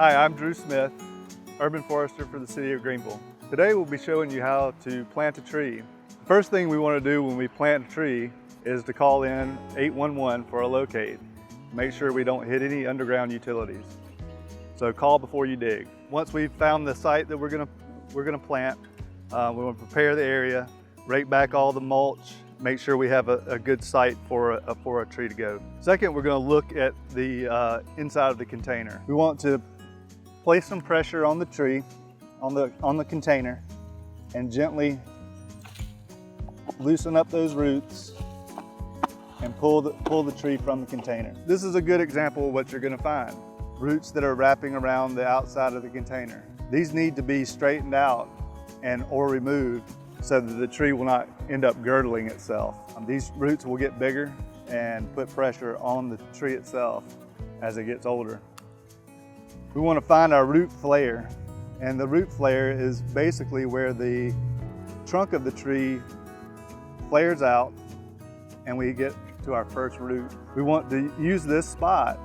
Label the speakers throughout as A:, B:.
A: Hi, I'm Drew Smith, urban forester for the City of Greenville. Today we'll be showing you how to plant a tree. The first thing we want to do when we plant a tree is to call in 811 for a locate. Make sure we don't hit any underground utilities. So call before you dig. Once we've found the site that we're gonna plant, we want to prepare the area, rake back all the mulch, make sure we have a good site for a tree to go. Second, we're going to look at the inside of the container. We want to place some pressure on the tree, on the container, and gently loosen up those roots and pull the tree from the container. This is a good example of what you're going to find. Roots that are wrapping around the outside of the container. These need to be straightened out or removed so that the tree will not end up girdling itself. These roots will get bigger and put pressure on the tree itself as it gets older. We want to find our root flare, and the root flare is basically where the trunk of the tree flares out and we get to our first root. We want to use this spot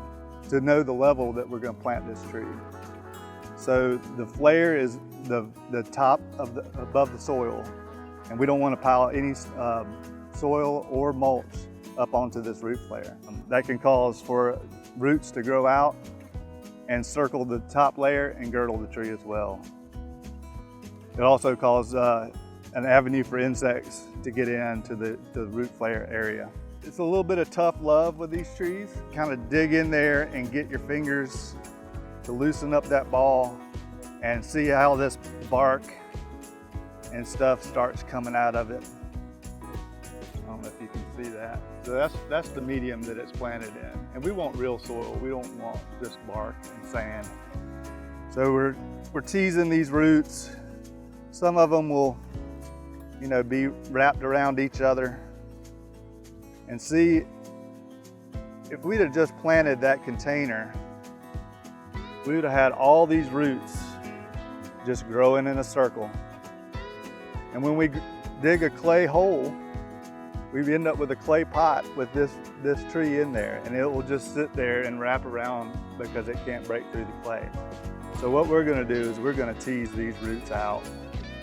A: to know the level that we're going to plant this tree. So the flare is the top of above the soil, and we don't want to pile any soil or mulch up onto this root flare. That can cause for roots to grow out and circle the top layer and girdle the tree as well. It also causes an avenue for insects to get into the root flare area. It's a little bit of tough love with these trees. Kind of dig in there and get your fingers to loosen up that ball and see how this bark and stuff starts coming out of it. I don't know if you can see that. So that's the medium that it's planted in. And we want real soil. We don't want just bark and sand. So we're teasing these roots. Some of them will, be wrapped around each other. And see, if we'd have just planted that container, we would have had all these roots just growing in a circle. And when we dig a clay hole, we end up with a clay pot with this tree in there, and it will just sit there and wrap around because it can't break through the clay. So what we're going to do is we're going to tease these roots out.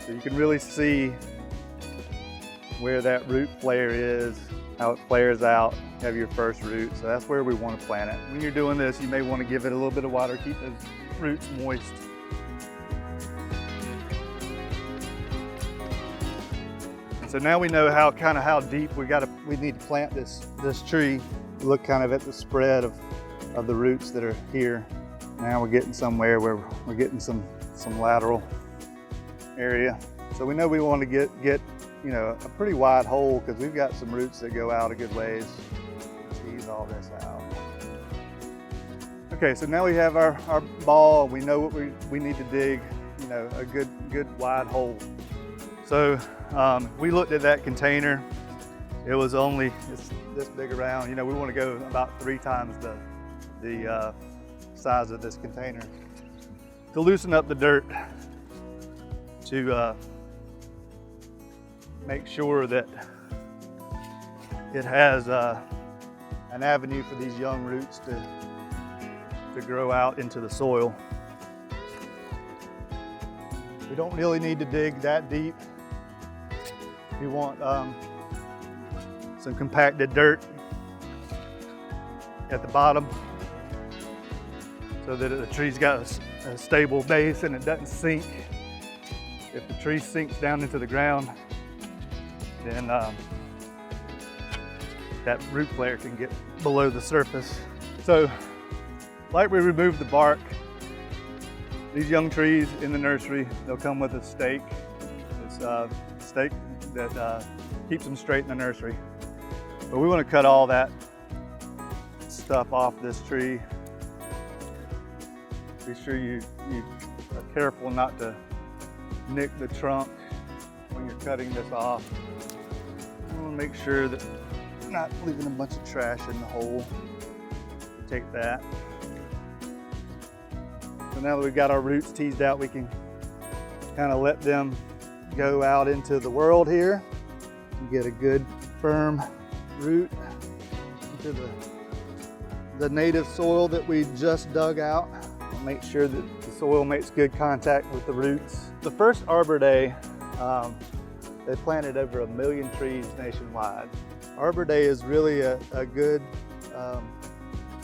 A: So you can really see where that root flare is, how it flares out, have your first root. So that's where we want to plant it. When you're doing this, you may want to give it a little bit of water, keep those roots moist. So now we know how deep we need to plant this tree. Look kind of at the spread of the roots that are here. Now we're getting somewhere where we're getting some lateral area. So we know we want to get a pretty wide hole because we've got some roots that go out a good ways. Tease all this out. Okay, so now we have our ball. We know what we need to dig, a good wide hole. So we looked at that container. It was only this big around. We want to go about 3 times the size of this container to loosen up the dirt, to make sure that it has an avenue for these young roots to grow out into the soil. We don't really need to dig that deep. We want some compacted dirt at the bottom so that the tree's got a stable base and it doesn't sink. If the tree sinks down into the ground, then that root flare can get below the surface. So, like we removed the bark, these young trees in the nursery, they'll come with a stake. It's a stake that keeps them straight in the nursery. But we want to cut all that stuff off this tree. Be sure you are careful not to nick the trunk when you're cutting this off. I want to make sure that you're not leaving a bunch of trash in the hole. Take that. So now that we've got our roots teased out, we can kind of let them go out into the world here and get a good firm root into the native soil that we just dug out. make sure that the soil makes good contact with the roots. The first Arbor Day, they planted over 1 million trees nationwide. Arbor Day is really a good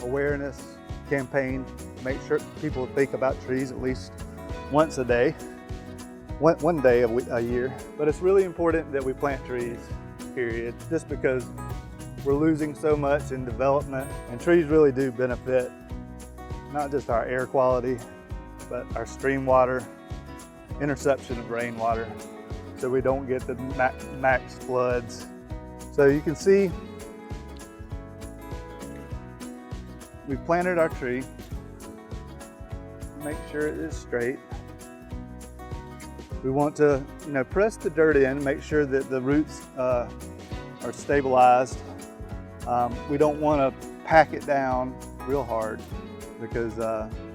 A: awareness campaign. Make sure people think about trees at least once a day, one day a year. But it's really important that we plant trees, period, just because we're losing so much in development, and trees really do benefit not just our air quality, but our stream water, interception of rainwater, so we don't get the max floods. So you can see we've planted our tree. Make sure it is straight. We want to, press the dirt in, make sure that the roots are stabilized. We don't want to pack it down real hard because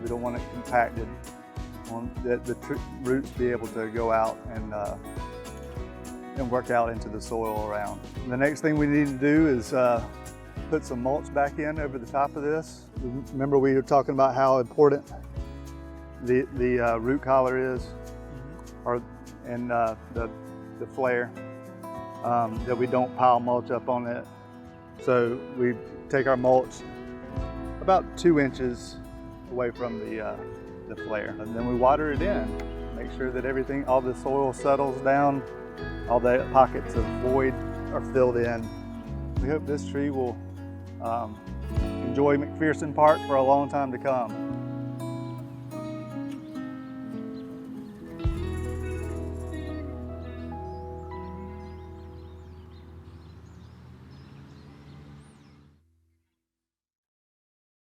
A: we don't want it compacted. We want the roots be able to go out and work out into the soil around. The next thing we need to do is put some mulch back in over the top of this. Remember we were talking about how important the root collar is, and the flare, that we don't pile mulch up on it. So we take our mulch about 2 inches away from the flare, and then we water it in. Make sure that all the soil settles down, all the pockets of void are filled in. We hope this tree will enjoy McPherson Park for a long time to come.